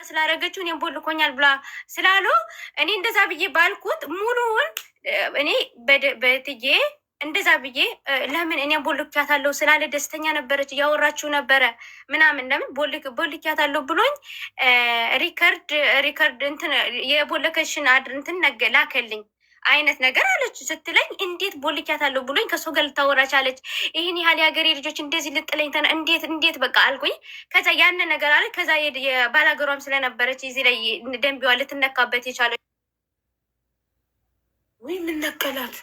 ስላደረገችው እኔም ቦልኮኛል ብላ ስላሉ እኔ እንደዛ ብዬ ባልኩት ሙሉውን እኔ በትዬ እንደዛ ብዬ ለምን እኔም ቦልኪያታለሁ ስላለ ደስተኛ ነበረች፣ እያወራችው ነበረ ምናምን ለምን ቦልኪያታለሁ ብሎኝ ሪከርድ እንትን የቦለከሽን እንትን ላከልኝ አይነት ነገር አለች ስትለኝ፣ እንዴት ቦልኪያታለሁ ብሎኝ ከሰው ጋር ልታወራ ቻለች? ይህን ያህል የሀገሬ ልጆች እንደዚህ ልጥለኝ እንዴት በቃ አልኩኝ። ከዛ ያን ነገር አለ። ከዛ ባላገሯም ስለነበረች እዚህ ላይ ደንቢዋ ልትነካበት የቻለ ወይ ምነቀላት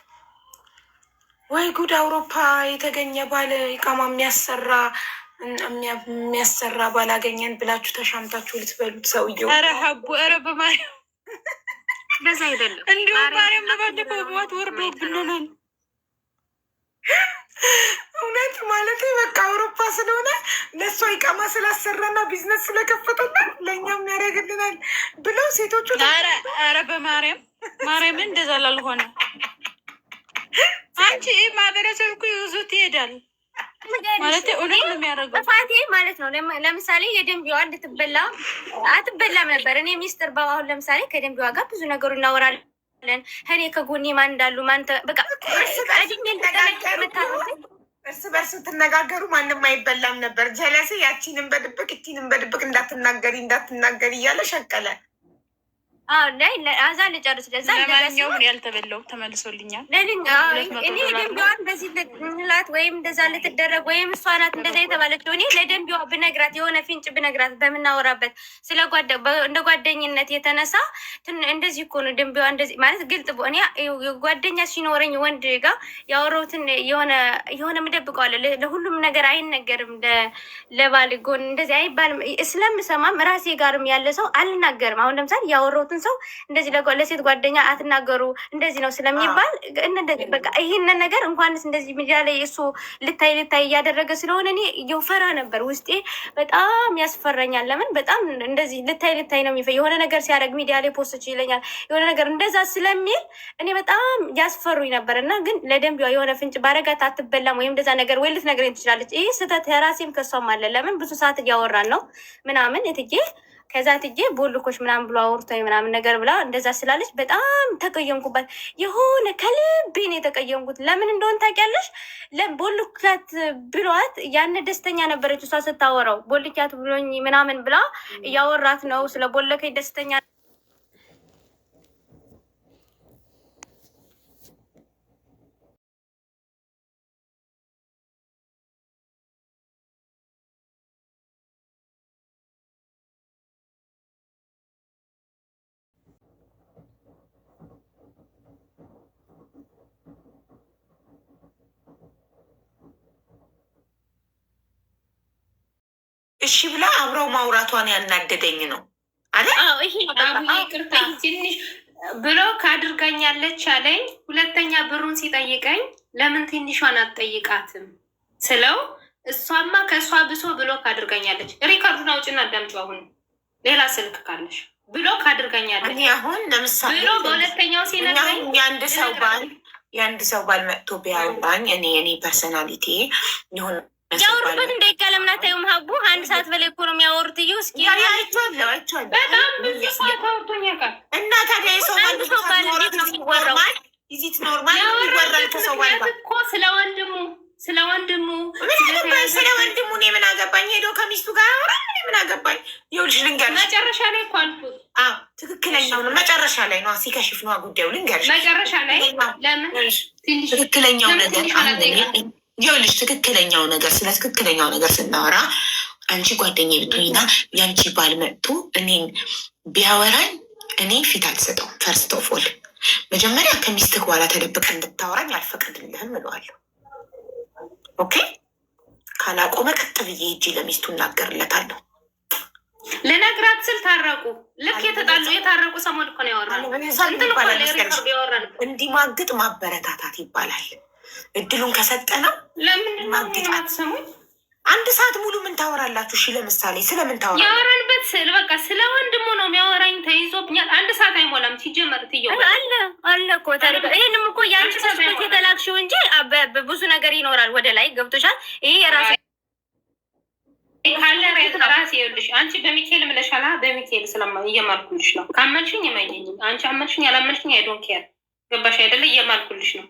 ወይ ጉድ! አውሮፓ የተገኘ ባል ኢቃማ የሚያሰራ ባላገኘን ብላችሁ ተሻምታችሁ ልትበሉት ሰውየው። ኧረ ሀቡ ኧረ በማርያም በዛ አይደለም። እንዲሁም ማርያም ለባለፈው ሞት ወርዶ ብንናል። እውነት ማለት በቃ አውሮፓ ስለሆነ ለእሷ ኢቃማ ስላሰራና ቢዝነስ ስለከፈተና ለእኛም ያደርግልናል ብለው ሴቶቹ ኧረ በማርያም ማርያምን እንደዛ ላልሆነ አንቺ ማህበረሰብ እኮ ይዞት ይሄዳል ማለት እውነት ነው የሚያደርገው። ጥፋቴ ማለት ነው። ለምሳሌ የደንቢዋ እንድትበላ አትበላም ነበር። እኔ ሚስጥር አሁን ለምሳሌ ከደንቢዋ ጋር ብዙ ነገሩ እናወራለን። እኔ ከጎኔ ማን እንዳሉ በቃ እርስ በርስ ትነጋገሩ ማንም አይበላም ነበር። ጀለሴ ያቺንም በድብቅ እቺንም በድብቅ እንዳትናገሪ እያለ ሸቀለ። አዛ ልጨርስ ለዛ ለማንኛውም ያልተበላው ተመልሶልኛል። እኔ ደንቢዋ እንደዚህ ልትላት ወይም እንደዛ ልትደረግ ወይም እሷ ናት እንደዛ የተባለችው እኔ ለደንቢዋ ብነግራት የሆነ ፍንጭ ብነግራት በምናወራበት እንደ ጓደኝነት የተነሳ እንደዚህ እኮ ነው ደንቢዋ እንደዚህ ማለት ግልጥ እኔ ጓደኛ ሲኖረኝ ወንድ ጋር ያወራሁትን የሆነ ምደብቀዋለ ለሁሉም ነገር አይነገርም። ለባል ጎን እንደዚህ አይባልም። ስለምሰማም ራሴ ጋርም ያለ ሰው አልናገርም። አሁን ለምሳሌ ያወራሁትን ሰው እንደዚህ ለሴት ጓደኛ አትናገሩ እንደዚህ ነው ስለሚባል በቃ ይህንን ነገር እንኳንስ እንደዚህ ሚዲያ ላይ እሱ ልታይ እያደረገ ስለሆነ እኔ እየፈራ ነበር። ውስጤ በጣም ያስፈራኛል። ለምን በጣም እንደዚህ ልታይ ነው የሆነ ነገር ሲያደርግ ሚዲያ ላይ ፖስት ይለኛል የሆነ ነገር እንደዛ ስለሚል እኔ በጣም ያስፈሩኝ ነበር። እና ግን ለደንቢዋ የሆነ ፍንጭ ባረጋት አትበላም ወይም እንደዛ ነገር ወይ ልትነግረኝ ትችላለች። ይህ ስህተት የራሴም ከሷም አለ። ለምን ብዙ ሰዓት እያወራን ነው ምናምን የትዬ ከዛ ትዬ ቦልኮች ምናምን ብሎ አውርቶኝ ምናምን ነገር ብላ እንደዛ ስላለች በጣም ተቀየምኩባት። የሆነ ከልቤን የተቀየምኩት ለምን እንደሆን ታውቂያለሽ? ቦልካት ብሏት ያን ደስተኛ ነበረች እሷ ስታወራው። ቦልካት ብሎኝ ምናምን ብላ እያወራት ነው ስለ ቦለከኝ ደስተኛ እሺ ብላ አብረው ማውራቷን ያናደደኝ ነው አለ። ትንሽ ብሎ ካድርጋኛለች አለኝ። ሁለተኛ ብሩን ሲጠይቀኝ ለምን ትንሿን አትጠይቃትም ስለው እሷማ ከእሷ ብሶ ብሎ ካድርጋኛለች። ሪካርዱን አውጭና አዳምጪው። አሁን ሌላ ስልክ ካለሽ ብሎ ካድርጋኛለች። እኔ አሁን ለምሳሌ ብሎ በሁለተኛው ሲነግረኝ የአንድ ሰው ባል መጥቶ ቢያወራኝ እኔ ፐርሰናሊቲ ይሁን ያወሩበት እንዳይጋለምና ታዩም ሀቡ አንድ ሰዓት በላይ እኮ ነው የሚያወሩት። እዩ እስኪ በጣም ብዙ ሰዓት አውርቶኛል። እና ታዲያ የሰው ባል እንዴት ነው የሚወራው? ይዚት ኖርማል ይወራል ከሰው ባል እኮ ስለ ወንድሙ እኔ ምን አገባኝ? ሄዶ ከሚስቱ ጋር አወራ። እኔ ምን አገባኝ? ይኸውልሽ ልንገርሽ፣ መጨረሻ ላይ እኮ አልኩት። ትክክለኛው ነው መጨረሻ ላይ ነው ሲከሽፍ ነው ጉዳዩ። ልንገርሽ መጨረሻ ላይ ለምን ትክክለኛው ነገር ይኸውልሽ ትክክለኛው ነገር ስለ ትክክለኛው ነገር ስናወራ አንቺ ጓደኛዬ ብትሆኝና የአንቺ ባል መጥቶ እኔን ቢያወራኝ እኔ ፊት አልሰጠውም። ፈርስት ኦፍ ኦል መጀመሪያ ከሚስትህ በኋላ ተደብቀህ እንድታወራኝ አልፈቅድልህም እለዋለሁ። ኦኬ ካላቆመ ቀጥ ብዬ ሂጂ ለሚስቱ እናገርለታለሁ። ልነግራት ስል ታረቁ። ልክ የታረቁ ሰሞን እኮ ነው ያወራነው። እንዲማግጥ ማበረታታት ይባላል። እድሉን ከሰጠ ነው። ለምንድን ነው የማትሰሙኝ? አንድ ሰዓት ሙሉ ምን ታወራላችሁ? እሺ ለምሳሌ ስለምን ታወራ? ያወራንበት ስል በቃ ስለ ወንድሙ ነው የሚያወራኝ። ተይዞብኛል። አንድ ሰዓት አይሞላም ሲጀመር ትየው አለ እኮ ታሪክ። ይህንም እኮ የአንቺ ሰስበት የተላክሽው እንጂ ብዙ ነገር ይኖራል ወደ ላይ ገብቶሻል። ይሄ የራሱ ካለ ራሴ ይኸውልሽ፣ አንቺ በሚካኤል ምለሻላ። በሚካኤል እየማልኩልሽ ነው። ካመንሽኝ የማይገኝም አንቺ አመንሽኝ አላመንሽኝ አይዶን ኬር ገባሽ አይደለ? እየማልኩልሽ ነው።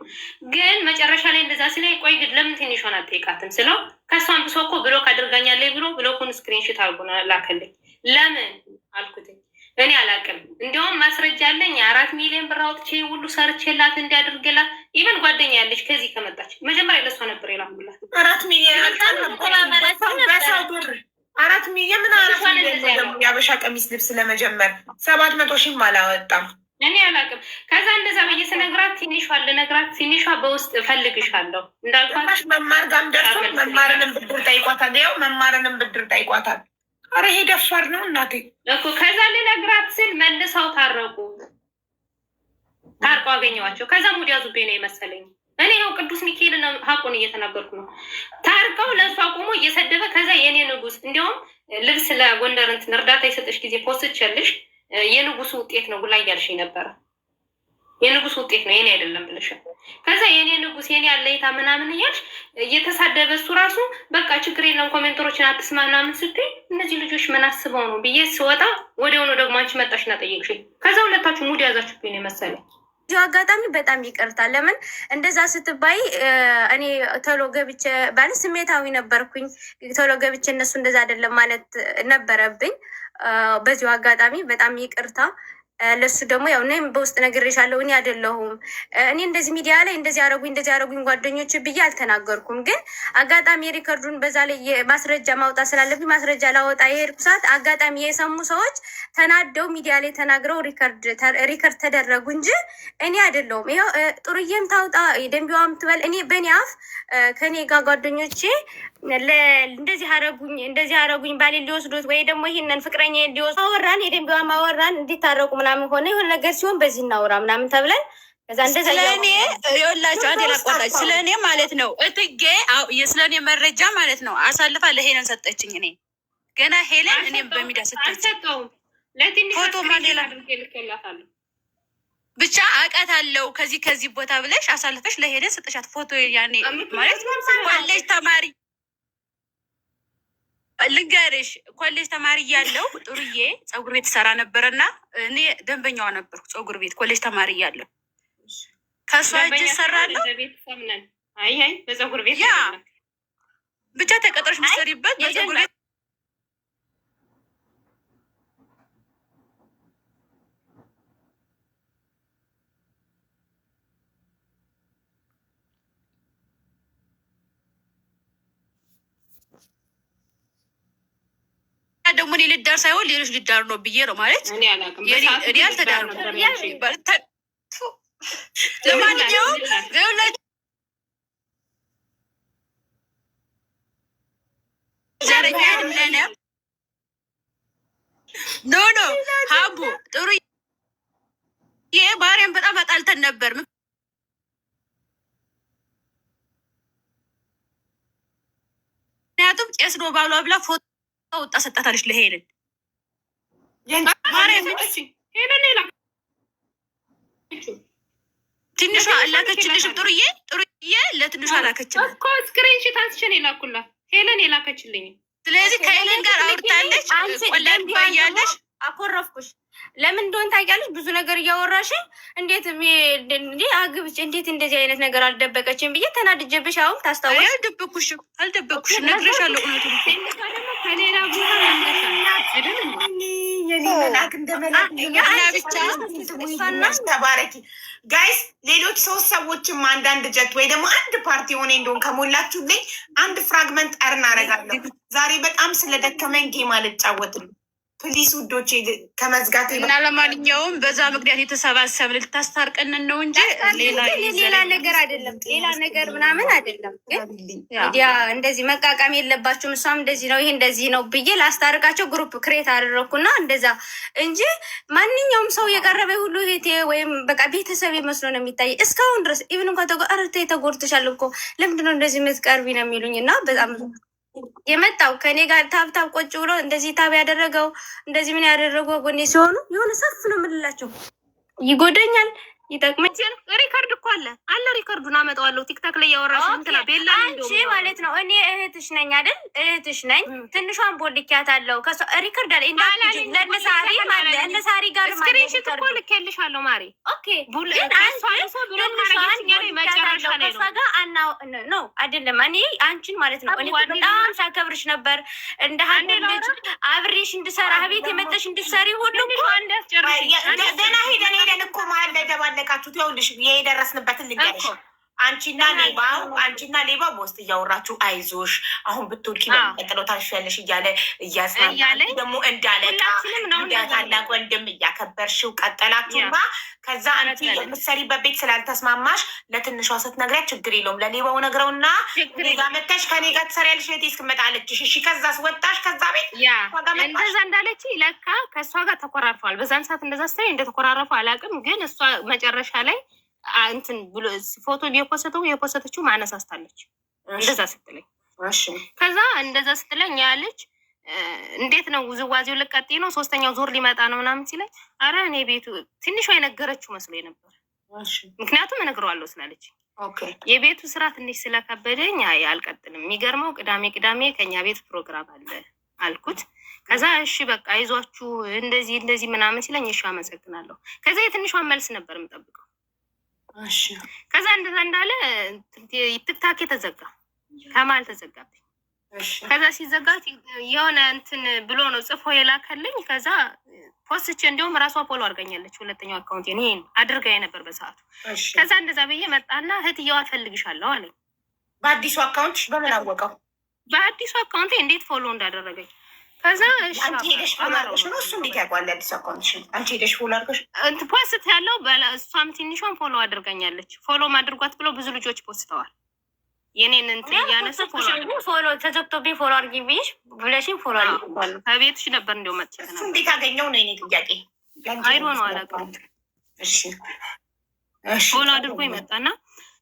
ግን መጨረሻ ላይ እንደዛ ስለ ቆይ ግን ለምን ትንሽ ሆና አትጠይቃትም ስለው ከሷን ብሶ እኮ ብሎክ አድርጋኛለች ብሎ ብሎኩን ስክሪንሽት አድርጎ ላከልኝ። ለምን አልኩትኝ እኔ አላውቅም። እንዲያውም ማስረጃ አለኝ 4 ሚሊዮን ብር አውጥቼ ሁሉ ሰርቼላት እንዲያደርግላት ኢቨን ጓደኛ ያለች ከዚህ ከመጣች መጀመሪያ ለሷ ነበር የላኩላት 4 ሚሊዮን በሰው ብር 4 ሚሊዮን ምን 4 ሚሊዮን የአበሻ ቀሚስ ልብስ ለመጀመር 700 ሺህም አላወጣም። እኔ አላውቅም። ከዛ እንደዛ ብዬ ስነግራት ትንሿ በውስጥ እፈልግሻለሁ እንዳልኳት መማር ጋም ደርሶ መማርንም ብድር ጠይቋታል። ያው መማርንም ብድር ጠይቋታል። አረ ይሄ ደፋር ነው እናቴ እኮ። ከዛ ልነግራት ስል መልሰው ታርቀው አገኘዋቸው። ከዛ ሙድ ያዙብኝ ነው የመሰለኝ። እኔ ያው ቅዱስ ሚካኤልን ሀቁን እየተናገርኩ ነው። ታርቀው ለእሷ ቆሞ እየሰደበ ከዛ የኔ ንጉስ እንዲያውም ልብስ ለጎንደር እንትን እርዳታ የሰጠሽ ጊዜ ፖስትችልሽ የንጉሱ ውጤት ነው ብላ እያልሽ ነበረ። የንጉሱ ውጤት ነው የኔ አይደለም ብለሽ ከዛ የኔ ንጉስ የኔ አለይታ ምናምን እያልሽ እየተሳደበ እሱ ራሱ በቃ ችግር የለም ኮሜንተሮችን አትስማ ምናምን ስትይ እነዚህ ልጆች ምን አስበው ነው ብዬ ስወጣ ወዲያውኑ ደግሞ አንቺ መጣሽና ጠየቅሽኝ። ከዛ ሁለታችሁ ሙድ ያዛችሁብኝ ነው የመሰለኝ። እዚሁ አጋጣሚ በጣም ይቅርታ። ለምን እንደዛ ስትባይ እኔ ቶሎ ገብቼ ማለት ስሜታዊ ነበርኩኝ። ቶሎ ገብቼ እነሱ እንደዛ አይደለም ማለት ነበረብኝ። በዚሁ አጋጣሚ በጣም ይቅርታ። ለሱ ደግሞ ያው እኔም በውስጥ ነግሬሻለሁ። እኔ አይደለሁም እኔ እንደዚህ ሚዲያ ላይ እንደዚህ ያደረጉኝ ጓደኞች ብዬ አልተናገርኩም። ግን አጋጣሚ የሪከርዱን በዛ ላይ ማስረጃ ማውጣት ስላለብኝ ማስረጃ ላወጣ የሄድኩ ሰዓት አጋጣሚ የሰሙ ሰዎች ተናደው ሚዲያ ላይ ተናግረው ሪከርድ ተደረጉ እንጂ እኔ አይደለሁም። ይኸው ጥሩዬም ታውጣ ደንቢዋም ትበል። እኔ በእኔ አፍ ከኔ ጋር ጓደኞቼ እንደዚህ አረጉኝ ባሌ ሊወስዱት ወይ ደግሞ ይህንን ፍቅረኛ ሊወስዱ አወራን፣ የደንቢዋ ማወራን እንዲታረቁ ምናምን ሆነ የሆነ ነገር ሲሆን በዚህ እናውራ ምናምን ተብለን ከዛ እንደዛ ስለኔ ይኸውላችሁ አንዴ ላቋርጣችሁ። ስለኔ ማለት ነው እትጌ የስለኔ መረጃ ማለት ነው አሳልፋ ለሄለን ሰጠችኝ። እኔ ገና ሄለን እኔም በሚዲያ አልሰጠውም። ፎቶ ማሌላ ብቻ አውቃታለሁ ከዚህ ቦታ ብለሽ አሳልፈሽ ለሄለን ሰጠሻት። ፎቶ ያኔ ማለት ኮሌጅ ተማሪ ልንገርሽ ኮሌጅ ተማሪ እያለሁ ጥሩዬ ፀጉር ቤት ሰራ ነበረና እኔ ደንበኛዋ ነበርኩ። ፀጉር ቤት ኮሌጅ ተማሪ እያለሁ ከእሷ እጅ ሰራለሁ። በፀጉር ቤት ያ ብቻ ተቀጥረሽ ምሰሪበት በፀጉር ቤት ደግሞ እኔ ልዳር ሳይሆን ሌሎች ልዳር ነው ብዬ ነው ማለት እኔ አልተዳርኩም። ለማንኛውም ዘረኛ አይደለነ ኖ ሀቡ ጥሩ ይሄ ባህሪያን በጣም አጣልተን ነበር። ምክንያቱም ቄስ ነው ባሏ ብላ ፎቶ ወጣ ሰጣታለች ለሄለን ትንሿ ላከችልሽም ጥሩዬ ለትንሿ ላከችልኝ እኮ ስክሪንሽት አንስቼ ነው የላኩላት ሄለን የላከችልኝ። ስለዚህ ከሄለን ጋር አውርታለች። ወላድ ባያለሽ አኮረፍኩሽ። ለምን እንደሆነ ታውቂያለሽ? ብዙ ነገር እያወራሽኝ እንዴት አግብች እንዴት እንደዚህ አይነት ነገር አልደበቀችም ብዬ ተናድጄብሽ። አሁን ታስታውሽ? አልደበኩሽም፣ ነግሬሻለሁ። ከሌላ ተባረኪ ጋይስ። ሌሎች 3 ሰዎችም አንዳንድ ጀት ወይ ደግሞ አንድ ፓርቲ የሆነ እንደሆን ከሞላችሁልኝ አንድ ፍራግመንት ጠርን አደርጋለሁ። ዛሬ በጣም ስለደከመኝ ጌም አልጫወትም። ፕሊስ ውዶቼ ከመዝጋት እና ለማንኛውም በዛ ምክንያት የተሰባሰብን ልታስታርቀንን ነው እንጂ ሌላ ነገር አይደለም። ሌላ ነገር ምናምን አይደለም። ግን ያ እንደዚህ መቃቃም የለባችሁም። እሷም እንደዚህ ነው ይሄ እንደዚህ ነው ብዬ ላስታርቃቸው ግሩፕ ክሬት አደረግኩና እንደዛ እንጂ ማንኛውም ሰው የቀረበ ሁሉ ሄቴ ወይም በቃ ቤተሰብ መስሎ ነው የሚታይ እስካሁን ድረስ። ኢቭን እንኳ ተጎድተሻል እኮ ለምንድነው እንደዚህ የምትቀርቢ ነው የሚሉኝ። እና በጣም የመጣው ከኔ ጋር ታብታብ ቆጭ ብሎ እንደዚህ ታብ ያደረገው እንደዚህ ምን ያደረገው ጎኔ ሲሆኑ የሆነ ሰፍ ነው የምልላቸው። ይጎደኛል ይጠቅመኝ። ሪከርድ እኮ አለ ሪከርዱን አመጣዋለሁ። ቲክታክ ላይ ያወራሽ እንትና ቤላ አንቺ ማለት ነው። እኔ እህትሽ ነኝ አይደል? እህትሽ ነኝ። ትንሿን ቦልኪያት አለው ሪከርድ አለ ለነሳሪ ማለት ለነሳሪ ጋር ስክሪንሾት እኮ ልኬልሻለሁ ማሪ። ኦኬ ግን ነው አይደለም። እኔ አንቺን ማለት ነው እኔ በጣም ሳከብርሽ ነበር እንደ ሀገር ልጅ አብሬሽ እንድሰራ ቤት የመጠሽ እንድትሰሪ ሁሉ ገና ሄደን እኮ መሀል ላይ ደባለቃችሁት። ይኸውልሽ የደረስንበትን ልንገርሽ። አንቺና ሌባው በውስጥ እያወራችሁ አይዞሽ አሁን ብትወድቂ በሚቀጥለው ታሻለሽ እያለ እያስናለ ደግሞ እንዳለቃ እንደ ታላቅ ወንድም እያከበርሽው ቀጠላችሁማ። ከዛ አንቺ የምትሰሪበት ቤት ስላልተስማማሽ ለትንሿ ስትነግሪያት ችግር የለውም ለሌባው ነግረውና ጋ መተሽ ከኔ ጋር ትሰሪያለሽ ቤቴ እስክመጣለችሽ። እሺ ከዛስ ወጣሽ ከዛ ቤት እንደዛ እንዳለች ለካ ከእሷ ጋር ተኮራርፈዋል። በዛን ሰዓት እንደዛ ስትለኝ እንደተኮራረፉ አላውቅም። ግን እሷ መጨረሻ ላይ እንትን ብሎ ፎቶ የፖሰተችው ማነሳስታለች እንደዛ ስትለኝ። ከዛ እንደዛ ስትለኝ ያለች እንዴት ነው ውዝዋዜው ልቀጥይ ነው ሶስተኛው ዞር ሊመጣ ነው ምናምን ሲለኝ፣ አረ እኔ ቤቱ ትንሿ የነገረችው መስሎኝ ነበር። ምክንያቱም እነግረዋለሁ ስላለች የቤቱ ስራ ትንሽ ስለከበደኝ አልቀጥልም። የሚገርመው ቅዳሜ ከኛ ቤት ፕሮግራም አለ አልኩት። ከዛ እሺ በቃ አይዟችሁ እንደዚህ ምናምን ሲለኝ እሺ አመሰግናለሁ። ከዛ የትንሿን መልስ ነበር የምጠብቀው። ከዛ እንደዛ እንዳለ ቲክታክ የተዘጋ ከማል ተዘጋብኝ። ከዛ ሲዘጋ የሆነ እንትን ብሎ ነው ጽፎ የላከልኝ። ከዛ ፖስቼ እንዲሁም ራሷ ፎሎ አድርገኛለች። ሁለተኛው አካውንት ይሄን አድርጋኝ ነበር በሰዓቱ። ከዛ እንደዛ ብዬ መጣና እህትየዋ እፈልግሻለሁ አለኝ። በአዲሱ አካውንት በምን አወቀው? በአዲሱ አካውንት እንዴት ፎሎ እንዳደረገኝ። ከዛ አንቺ ሄደሽ ፎሎ አድርገሽ ነው እሱ እንዴት ያውቃል? አዲስ አካውንት አንቺ ሄደሽ ፎሎ አድርገሽ ፖስት ያለው እሷም ትንሿን ፎሎ አድርገኛለች። ፎሎ ማድርጓት ብሎ ብዙ ልጆች ፖስተዋል። የኔን እንትን እያነሱ ፎሎ ተዘግቶብኝ ፎሎ አድርጊ ብዬሽ ብለሽኝ ፎሎ አድርጊ ከቤትሽ ነበር እንዲያው መጥቼ እሱ እንዴት አገኘው ነው የኔ ጥያቄ። አይሮ ነው አላውቅም። ፎሎ አድርጎ ይመጣና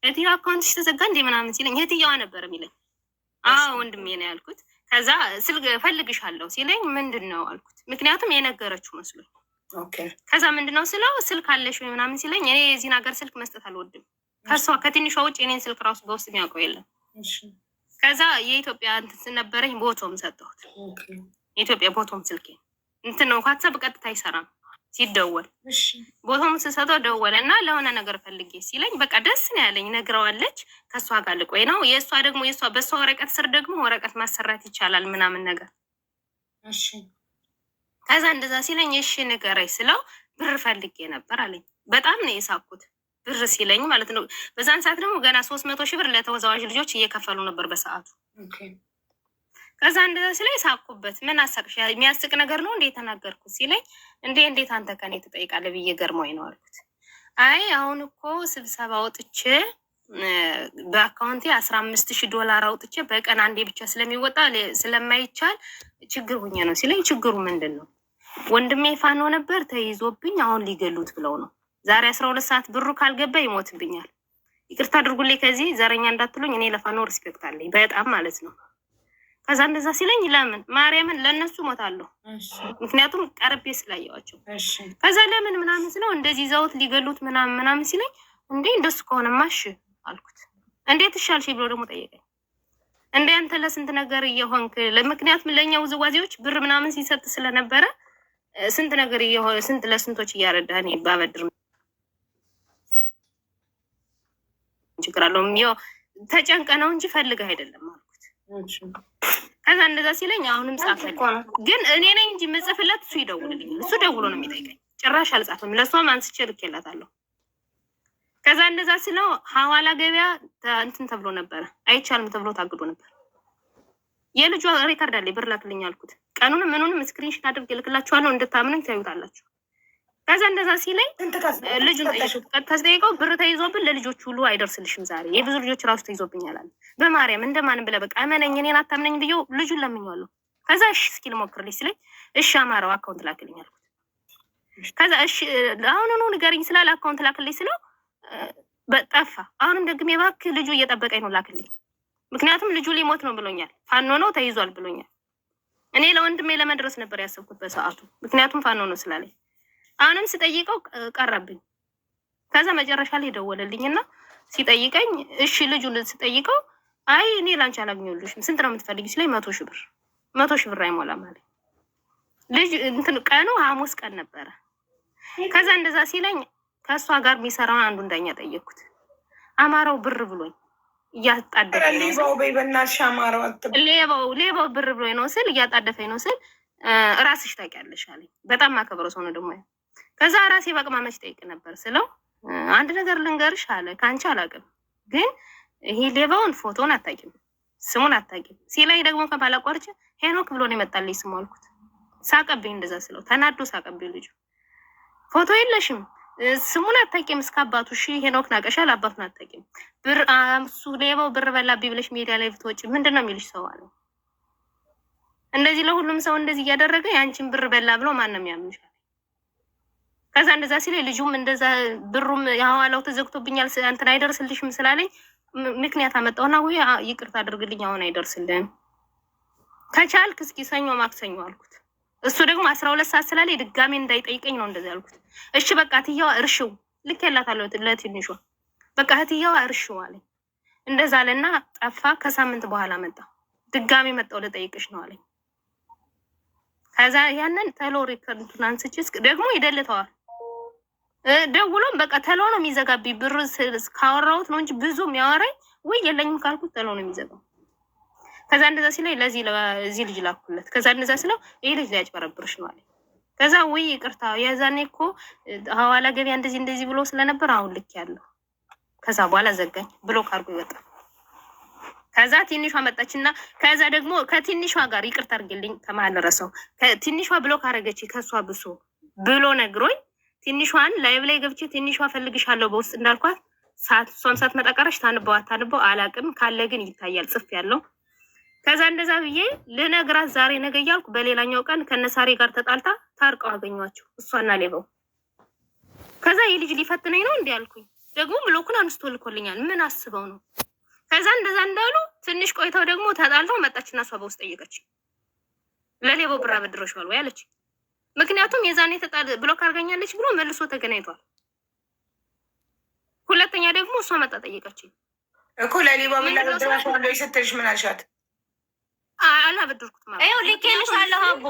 እህትዬዋ አካውንትሽ ተዘጋ እንዴ ምናምን ሲለኝ እህትዬዋ ነበር የሚለኝ። ወንድሜ ነው ያልኩት። ከዛ ስልክ እፈልግሻለሁ ሲለኝ ምንድን ነው አልኩት። ምክንያቱም የነገረችው መስሎኝ። ከዛ ምንድን ነው ስለው ስልክ አለሽ ወይ ምናምን ሲለኝ እኔ የዚህን ሀገር ስልክ መስጠት አልወድም። ከሷ ከትንሿ ውጭ የኔን ስልክ ራሱ በውስጥ የሚያውቀው የለም። ከዛ የኢትዮጵያ እንትን ነበረኝ ቦቶም ሰጠሁት። የኢትዮጵያ ቦቶም ስልኬ እንትን ነው ዋትሳፕ ቀጥታ አይሰራም ሲደወል። ቦቶም ስሰጠው ደወለ እና ለሆነ ነገር ፈልጌ ሲለኝ በቃ ደስ ነው ያለኝ። ነግረዋለች ከእሷ ጋር ልቆይ ነው። የእሷ ደግሞ በእሷ ወረቀት ስር ደግሞ ወረቀት ማሰራት ይቻላል ምናምን ነገር። ከዛ እንደዛ ሲለኝ እሺ ንገረኝ ስለው ብር ፈልጌ ነበር አለኝ። በጣም ነው የሳኩት ብር ሲለኝ ማለት ነው። በዛን ሰዓት ደግሞ ገና 300 ሺህ ብር ለተወዛዋዥ ልጆች እየከፈሉ ነበር በሰዓቱ። ከዛ እንደዛ ሲለኝ ሳኩበት። ምን አሳቅሽ? የሚያስቅ ነገር ነው እንዴ የተናገርኩት ሲለኝ እንዴት አንተ ከኔ ትጠይቃለህ ብዬ ገርሞኝ ነው አልኩት። አይ አሁን እኮ ስብሰባ ወጥቼ በአካውንቴ $15,000 አውጥቼ በቀን አንዴ ብቻ ስለሚወጣ ስለማይቻል ችግር ሁኜ ነው ሲለኝ፣ ችግሩ ምንድን ነው? ወንድሜ ፋኖ ነበር ተይዞብኝ አሁን ሊገሉት ብለው ነው። ዛሬ 12 ሰዓት ብሩ ካልገባ ይሞትብኛል። ይቅርታ አድርጉልኝ ከዚህ ዘረኛ እንዳትሉኝ፣ እኔ ለፋኖ ሪስፔክት አለኝ በጣም ማለት ነው። ከዛ እንደዛ ሲለኝ ለምን ማርያምን ለእነሱ ሞታለሁ፣ ምክንያቱም ቀርቤ ስላየዋቸው። ከዛ ለምን ምናምን ስለው እንደዚህ ዘውት ሊገሉት ምናምን ሲለኝ እንዴ እንደሱ ከሆነማ እሺ አልኩት። እንዴት እሻልሽ ብሎ ደግሞ ጠየቀኝ። እንደ አንተ ለስንት ነገር እየሆንክ ምክንያቱም ለእኛ ውዝዋዜዎች ብር ምናምን ሲሰጥ ስለነበረ ስንት ነገር እየሆነ ስንት ለስንቶች እያረዳህ እኔ ባበድር ችግር አለው ተጨንቀ ነው እንጂ ፈልገህ አይደለም አልኩት። ከዛ እንደዛ ሲለኝ አሁንም ጻፈልኝ። ግን እኔ ነኝ እንጂ የምጽፍለት እሱ ይደውልልኛል። እሱ ደውሎ ነው የሚጠይቀኝ። ጭራሽ አልጻፍም። ለሷም አንስቼ ልኬላታለሁ። ከዛ እንደዛ ስለው ሐዋላ ገበያ እንትን ተብሎ ነበረ አይቻልም ተብሎ ታግዶ ነበር። የልጇ ሪካርድ አለ ብር ላክልኝ አልኩት። ቀኑንም ምኑንም ስክሪንሾት አድርጌ ልክላችኋለሁ እንድታምኑኝ ታዩታላችሁ። ከዛ እንደዛ ሲለኝ ልጁን ጠይቀው ብር ተይዞብን ለልጆች ሁሉ አይደርስልሽም ዛሬ የብዙ ልጆች ራሱ ተይዞብኛል አለ። በማርያም እንደማንም ብለህ በቃ እመነኝ እኔን አታምነኝ ብዬው ልጁን ለምኜዋለሁ። ከዛ እሺ እስኪ ልሞክርልሽ ሲለኝ እሺ አማራው አካውንት ላክልኝ አልኩት። ከዛ እሺ አሁኑኑ ንገሪኝ ስላለ አካውንት ላክልኝ ስለው በጠፋ። አሁንም ደግሜ እባክህ ልጁ እየጠበቀኝ ነው ላክልኝ፣ ምክንያቱም ልጁ ሊሞት ነው ብሎኛል፣ ፋኖ ነው ተይዟል ብሎኛል። እኔ ለወንድሜ ለመድረስ ነበር ያሰብኩት በሰዓቱ፣ ምክንያቱም ፋኖ ነው ስላለኝ። አሁንም ስጠይቀው ቀረብኝ። ከዛ መጨረሻ ላይ ደወለልኝና ሲጠይቀኝ እሺ ልጁን ስጠይቀው አይ እኔ ላንቺ አላገኘሁልሽም ስንት ነው የምትፈልጊ ሲለኝ 100 ሺህ ብር አይሞላም አለኝ። ልጅ እንትን ቀኑ ሐሙስ ቀን ነበረ። ከዛ እንደዛ ሲለኝ ከእሷ ጋር የሚሰራውን አንዱ ዳኛ ጠየቅኩት። አማራው ብር ብሎኝ እያጣደፈኝ ሌባው ብር ብሎኝ ነው ስል እያጣደፈኝ ነው ስል ራስሽ ታውቂያለሽ አለኝ። በጣም ማከብረው ሰው ነው ደግሞ። ከዛ ራሴ በአቅማመች ጠይቅ ነበር ስለው አንድ ነገር ልንገርሽ አለ። ከአንቺ አላውቅም ግን ይሄ ሌባውን ፎቶን አታውቂም ስሙን አታውቂም ሲላይ ደግሞ ከባላቋርጭ ሄኖክ ብሎ ነው የመጣልኝ ስሙ አልኩት። ሳቀብኝ እንደዛ ስለው ተናዶ ሳቀብኝ። ልጁ ፎቶ የለሽም ስሙን አታውቂም እስከ አባቱ እሺ ሄኖክ ናቀሻል አባቱን አታውቂም ብር እሱ ሌባው ብር በላብኝ ብለሽ ሚዲያ ላይ ብትወጪ ምንድን ነው የሚልሽ ሰው አለ። እንደዚህ ለሁሉም ሰው እንደዚህ እያደረገ ያንቺን ብር በላ ብሎ ማንም ያምንሻል። ከዛ እንደዛ ሲለኝ ልጁም እንደዛ ብሩም የሐዋላው ተዘግቶብኛል እንትን አይደርስልሽም ስላለኝ ምክንያት አመጣውና ወይ ይቅርታ አድርግልኝ አሁን አይደርስልህም ከቻልክ እስኪ ሰኞ ማክሰኞ አልኩት። እሱ ደግሞ 12 ሰዓት ስላለኝ ድጋሜ እንዳይጠይቀኝ ነው እንደዚህ አልኩት። እሺ በቃ እትዬዋ እርሽው ልክ ያላታለሁ ለትንሿ በቃ እትዬዋ እርሽው አለኝ። እንደዛ አለና ጠፋ። ከሳምንት በኋላ መጣ። ድጋሜ መጣው ልጠይቅሽ ነው አለኝ። ከዛ ያንን ተሎ ሪከርዱን አንስቼ ደግሞ ይደልተዋል። ደውሎም በቃ ተሎ ነው የሚዘጋብኝ ብር ካወራሁት ነው እንጂ ብዙ የሚያወራኝ ወይ የለኝም ካልኩት ተሎ ነው የሚዘጋው። ከዛ እንደዛ ሲለኝ ለዚህ ልጅ ላኩለት። ከዛ እንደዛ ስለው ይሄ ልጅ ሊያጭበረብርሽ ነው አለኝ። ከዛ ወይ ይቅርታ የዛኔ እኮ ሐዋላ ገበያ እንደዚህ ብሎ ስለነበር አሁን ልክ ያለው። ከዛ በኋላ ዘጋኝ ብሎ ካርጎ ይወጣ። ከዛ ትንሿ መጣችና ከዛ ደግሞ ከትንሿ ጋር ይቅርታ አድርግልኝ ከመሀል ረሳው ትንሿ ብሎ ካረገች ከሷ ብሶ ብሎ ነግሮኝ ትንሿን ላይቭ ላይ ገብቼ ትንሿ ፈልግሻለሁ በውስጥ እንዳልኳት እሷም ሳትመጣ ቀረች። ታንበው አላቅም ካለ ግን ይታያል ጽፍ ያለው። ከዛ እንደዛ ብዬ ልነግራት ዛሬ ነገ እያልኩ በሌላኛው ቀን ከነሳሬ ጋር ተጣልታ ታርቀው አገኟቸው እሷና ሌባው። ከዛ የልጅ ሊፈትነኝ ነው እንዲ ያልኩኝ ደግሞ ብሎኩን አንስቶ ልኮልኛል። ምን አስበው ነው? ከዛ እንደዛ እንዳሉ ትንሽ ቆይተው ደግሞ ተጣልተው መጣችና እሷ በውስጥ ጠየቀች። ለሌባው ብር አበድረሽዋል ወይ አለች። ምክንያቱም የዛኔ ተጣል ብሎክ አድርጋኛለች ብሎ መልሶ ተገናኝቷል። ሁለተኛ ደግሞ እሷ መጣ ጠየቀችኝ እኮ ለሌባው ምን አበድረሽዋል ወይ ስትልሽ ምን አልሻት? አላበድርኩትም ማለት ይኸው ልኬልሻለሁ አቦ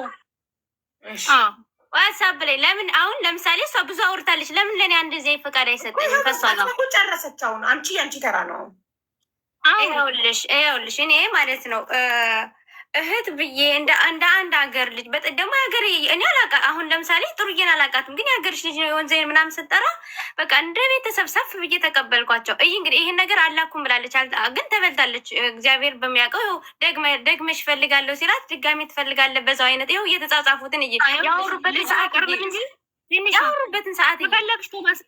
ዋትሳፕ ላይ። ለምን አሁን ለምሳሌ እሷ ብዙ አውርታለች። ለምን ለእኔ አንድ ጊዜ ፈቃድ አይሰጠኝም? ከሷ ጋር ጨረሰች። አሁን አንቺ ተራ ነው። ይኸውልሽ እኔ ማለት ነው እህት ብዬ እንደ አንድ ሀገር ልጅ ደግሞ ሀገር እኔ አሁን ለምሳሌ ጥሩዬን አላውቃትም፣ ግን የሀገርሽ ልጅ ነው የወንዘይን ምናምን ስጠራ በቃ እንደ ቤተሰብ ሰፍ ብዬ ተቀበልኳቸው። እንግዲህ ይህን ነገር አላኩም ብላለች፣ ግን ተበልታለች። እግዚአብሔር በሚያውቀው ደግመሽ እፈልጋለሁ ሲላት ድጋሜ ትፈልጋለህ በዛው አይነት ይኸው እየተጻጻፉትን ያወሩበትን ሰዓት ፈለግሽ ቶማስ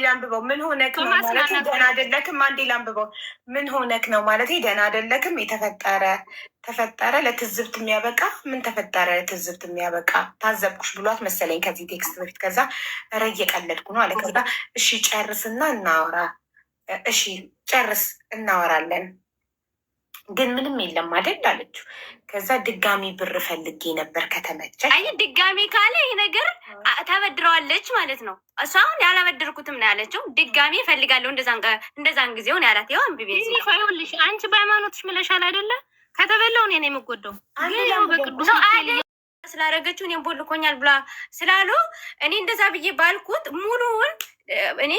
ላንብበው። ምን ሆነክ ነው ማለት ደህና አይደለክም? አንዴ ላንብበው። ምን ሆነክ ነው ማለት ደህና አይደለክም? ተፈጠረ ለትዝብት የሚያበቃ ምን ተፈጠረ ለትዝብት የሚያበቃ ታዘብኩሽ ብሏት መሰለኝ ከዚህ ቴክስት በፊት። ከዛ ኧረ እየቀለድኩ ነው አለ። ከዛ እሺ ጨርስና እናወራ። እሺ ጨርስ እናወራለን ግን ምንም የለም አይደል አለችው። ከዛ ድጋሚ ብር ፈልጌ ነበር ከተመቸ። አይ ድጋሚ ካለ ይህ ነገር ተበድረዋለች ማለት ነው። እሷ አሁን ያላበደርኩትም ነው ያለችው። ድጋሚ እፈልጋለሁ እንደዛን ጊዜውን ያላት ይኸው አንብቤ ይኸውልሽ አንቺ በሃይማኖትሽ ምለሻል አይደለ? ከተበላው እኔ የምጎዳው በቅዱስ ስላደረገችው እኔም ቦልኮኛል ብላ ስላሉ እኔ እንደዛ ብዬ ባልኩት ሙሉውን እኔ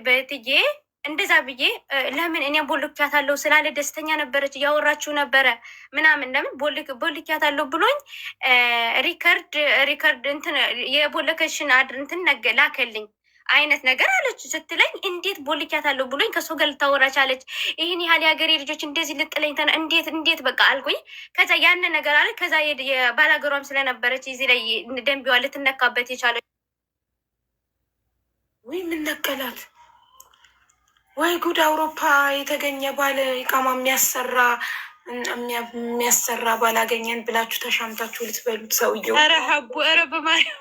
በትዬ እንደዛ ብዬ ለምን እኔ ቦልኪያታለሁ ስላለ ደስተኛ ነበረች፣ እያወራችሁ ነበረ ምናምን። ለምን ቦልኪያታለሁ ብሎኝ ሪከርድ እንትን የቦለከሽን እንትን ላከልኝ አይነት ነገር አለች ስትለኝ፣ እንዴት ቦልኪያታለሁ ብሎኝ ከሱ ጋር ልታወራ ቻለች? ይህን ያህል የሀገሬ ልጆች እንደዚህ ልጥለኝ እንዴት በቃ አልኩኝ። ከዛ ያንን ነገር አለ። ከዛ የባላገሯም ስለነበረች እዚህ ላይ ደንቢዋ ልትነካበት የቻለች ወይ ምን ነቀላት ወይ ጉድ! አውሮፓ የተገኘ ባል ኢቃማ የሚያሰራ ባል አገኘን ብላችሁ ተሻምታችሁ ልትበሉት ሰውየው። ኧረ ሀቡ ኧረ በማርያም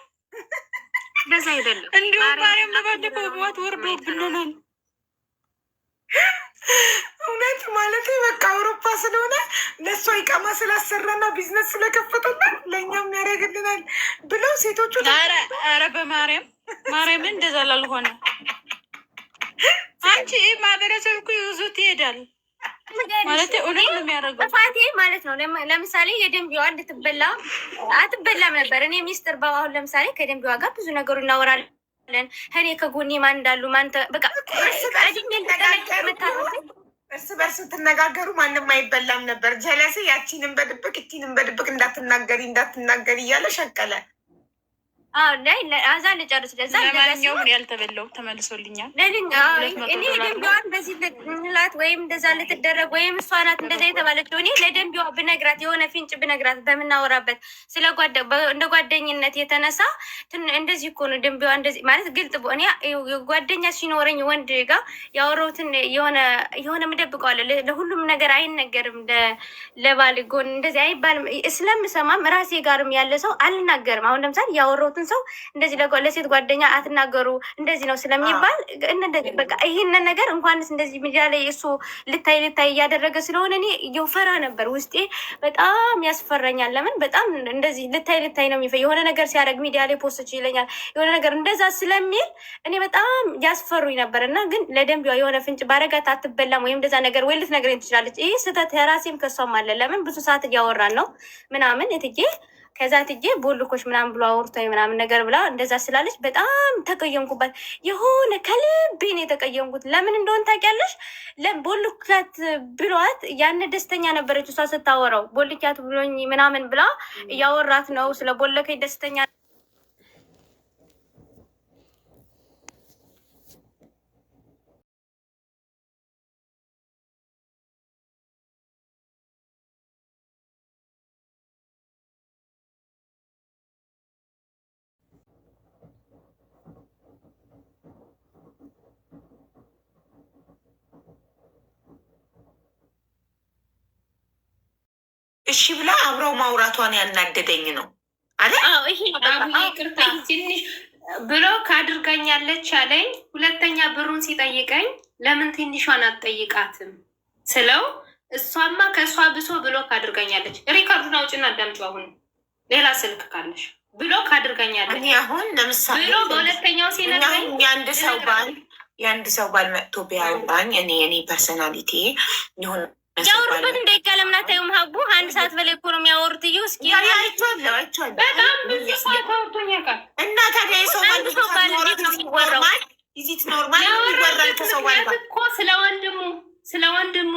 እንደዛ አይደለም። እንዲሁም ማርያም ለባለፈው ሞት ወርዶ ብንናል። እውነት ማለት በቃ አውሮፓ ስለሆነ ለእሷ ኢቃማ ስላሰራና ቢዝነስ ስለከፈተና ለእኛም ያደርግልናል ብለው ሴቶቹ ኧረ በማርያም ማርያምን እንደዛ ላልሆነ አንቺ ማህበረሰብ እኮ ይዞት ይሄዳል ማለት እውነት ነው የሚያደርገው። ጥፋቴ ማለት ነው። ለምሳሌ የደንቢዋ እንድትበላ አትበላም ነበር። እኔ ሚስጥር በአሁን ለምሳሌ ከደንቢዋ ጋር ብዙ ነገሩ እናወራለን። እኔ ከጎኔ ማን እንዳሉ በቃ እርስ በርስ ትነጋገሩ ማንም አይበላም ነበር። ጀለስ ያቺንም በድብቅ እቺንም በድብቅ እንዳትናገሪ እያለ ሸቀለ። አዛ ልጨርስ። ለማንኛውም ያልተበላው ተመልሶልኛል። እኔ ደንቢዋን በዚህ ላት ወይም እንደዛ ልትደረግ ወይም እሷ ናት እንደዛ የተባለችው እኔ ለደንቢዋ ብነግራት የሆነ ፊንጭ ብነግራት በምናወራበት እንደ ጓደኝነት የተነሳ እንደዚህ እኮ ነው ደንቢዋ እንደዚህ ማለት ግልጥ እኔ ጓደኛ ሲኖረኝ ወንድ ጋር ያወራሁትን የሆነ ምደብቀዋለ ለሁሉም ነገር አይነገርም። ለባል ጎን እንደዚህ አይባልም። ስለምሰማም ራሴ ጋርም ያለ ሰው አልናገርም። አሁን ለምሳሌ ያወራሁትን ሰው እንደዚህ ለሴት ጓደኛ አትናገሩ እንደዚህ ነው ስለሚባል በቃ ይህንን ነገር እንኳንስ እንደዚህ ሚዲያ ላይ እሱ ልታይ እያደረገ ስለሆነ እኔ የፈራ ነበር። ውስጤ በጣም ያስፈራኛል። ለምን በጣም እንደዚህ ልታይ ነው የሆነ ነገር ሲያደርግ ሚዲያ ላይ ፖስት ይለኛል የሆነ ነገር እንደዛ ስለሚል እኔ በጣም ያስፈሩኝ ነበር። እና ግን ለደንቢዋ የሆነ ፍንጭ ባረጋት አትበላም ወይም እንደዛ ነገር ወይ ልትነግረኝ ትችላለች። ይህ ስህተት የራሴም ከሷም አለ። ለምን ብዙ ሰዓት እያወራን ነው ምናምን እትዬ ከዛ ትዬ ቦልኮች ምናምን ብሎ አውርቶኝ ምናምን ነገር ብላ እንደዛ ስላለች በጣም ተቀየምኩባት። የሆነ ከልቤን የተቀየምኩት ለምን እንደሆን ታውቂያለሽ? ቦልካት ብሏት ያን ደስተኛ ነበረች እሷ ስታወራው። ቦልካት ብሎኝ ምናምን ብላ እያወራት ነው ስለ ቦለከኝ ደስተኛ እሺ ብላ አብረው ማውራቷን ያናደደኝ ነው አለ። ይቅርታ ትንሽ ብሎ ካድርገኛለች አለኝ። ሁለተኛ ብሩን ሲጠይቀኝ ለምን ትንሿን አትጠይቃትም ስለው እሷማ ከእሷ ብሶ ብሎ ካድርገኛለች። ሪካርዱን አውጭና አዳምጪው። አሁን ሌላ ስልክ ካለሽ ብሎ ካድርገኛለች። እኔ አሁን ለምሳሌ ብሎ በሁለተኛው ሲነግረኝ የአንድ ሰው ባል መጥቶ ቢያወራኝ እኔ ፐርሰናሊቲ ይሁን ያወሩበት እንዳይቀለምናታዩም ሀቡ 1 ሰዓት በላይ እኮ ነው የሚያወሩት። እዩ እስኪ አይቼዋለሁ። በጣም ብዙ ሰዓት አውርቶኛል። እና ታዲያ የሰው ባል ዚት ኖርማል ይወራል ከሰው ባል እኮ ስለ ወንድሙ ስለ ወንድሙ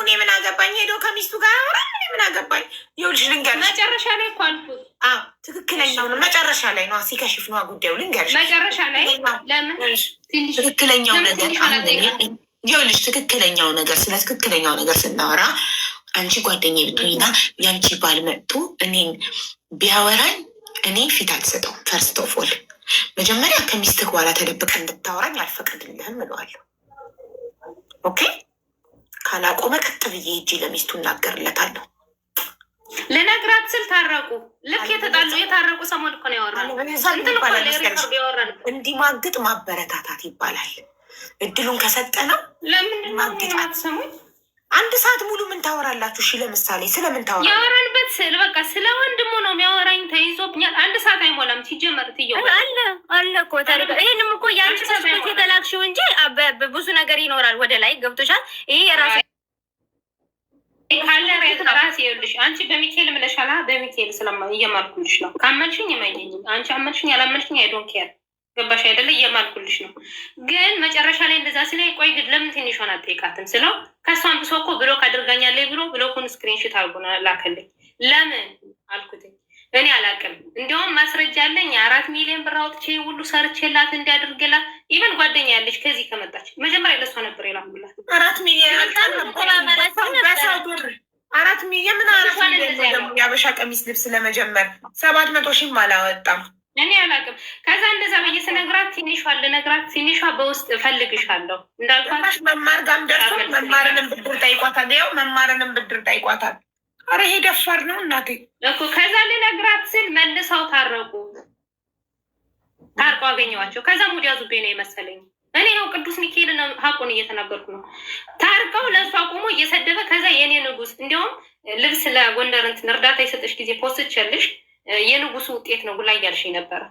እኔ ምን አገባኝ? ሄዶ ከሚስቱ ጋር አወራል። እኔ ምን አገባኝ? ይኸውልሽ ልንገርሽ፣ መጨረሻ ላይ እኮ አልኩት። ትክክለኛው ነው መጨረሻ ላይ ነው ሲከሽፍ ነው ጉዳዩ። ልንገርሽ መጨረሻ ላይ ለምን ትክክለኛው ነገር ይኸውልሽ ትክክለኛው ነገር ስለ ትክክለኛው ነገር ስናወራ አንቺ ጓደኛዬ ብትሆኝና የአንቺ ባል መጥቶ እኔን ቢያወራኝ እኔ ፊት አልሰጠውም። ፈርስት ኦፍ ኦል መጀመሪያ ከሚስትህ በኋላ ተደብቀ እንድታወራኝ አልፈቅድልህም እለዋለሁ። ኦኬ ካላቆመ ቀጥ ብዬ ሂጂ ለሚስቱ እናገርለታለሁ። ልነግራት ስል ታረቁ። ልክ የታረቁ ሰሞን እኮ ነው ያወራነው። እንዲህ ማግጥ ማበረታታት ይባላል። እድሉን ከሰጠ ነው። ለምንድን ነው የማትሰሙኝ? 1 ሰዓት ሙሉ ምን ታወራላችሁ? እሺ ለምሳሌ ስለምን ታወራ? ያወራንበት ስል በቃ ስለ ወንድሙ ነው የሚያወራኝ። ተይዞብኛል። 1 ሰዓት አይሞላም ሲጀመር ትየው አለ እኮ ታሪክ። ይህንም እኮ የአንቺ ሰስቤት የተላክሽው እንጂ ብዙ ነገር ይኖራል ወደ ላይ ገብቶሻል። ይሄ የራሱ ካለ ራሴ ይኸውልሽ፣ አንቺ በሚካኤል ምለሻላ። በሚካኤል እየማልኩልሽ ነው። ካመልሽኝ የማይገኝም አንቺ አመልሽኝ ያላመልሽኝ አይዶን ኬር ገባሽ አይደለ? እየማልኩልሽ ነው። ግን መጨረሻ ላይ እንደዛ ስለ ቆይ ግን ለምን ትንሿን አትጠይቃትም ስለው ከሷን ብሶ እኮ ብሎክ አድርጋኛለች ብሎ ብሎኩን ስክሪንሽት አድርጎ ላከልኝ። ለምን አልኩትኝ እኔ አላቅም። እንዲያውም ማስረጃ አለኝ። 4 ሚሊዮን ብር አውጥቼ ሁሉ ሰርቼላት እንዲያደርግላት ኢቨን ጓደኛ ያለች ከዚህ ከመጣች መጀመሪያ ለሷ ነበር የላኩላት 4 ሚሊዮን በሰው ብር 4 ሚሊዮን ምን ደግሞ የአበሻ ቀሚስ ልብስ ለመጀመር 700 ሺህም አላወጣም። እኔ አላውቅም። ከዛ እንደዛ ብዬ ስነግራት ትንሿ በውስጥ እፈልግሻለሁ እንዳልኳት መማር ጋም ደርሶ መማርንም ብድር ጠይቋታል። ያው መማርንም ብድር ጠይቋታል። አረ ይሄ ደፋር ነው እናቴ እኮ። ከዛ ልነግራት ስል መልሰው ታረቁ። ታርቀው አገኘዋቸው። ከዛ ሙድ ያዙብኝ ነው የመሰለኝ። እኔ ያው ቅዱስ ሚካኤልን ሀቁን እየተናገርኩ ነው። ታርቀው ለእሷ ቆሞ እየሰደበ ከዛ የኔ ንጉስ እንዲያውም ልብስ ለጎንደር እንትን እርዳታ የሰጠሽ ጊዜ ፖስትችልሽ የንጉሱ ውጤት ነው ብላ እያልሽኝ ነበረ።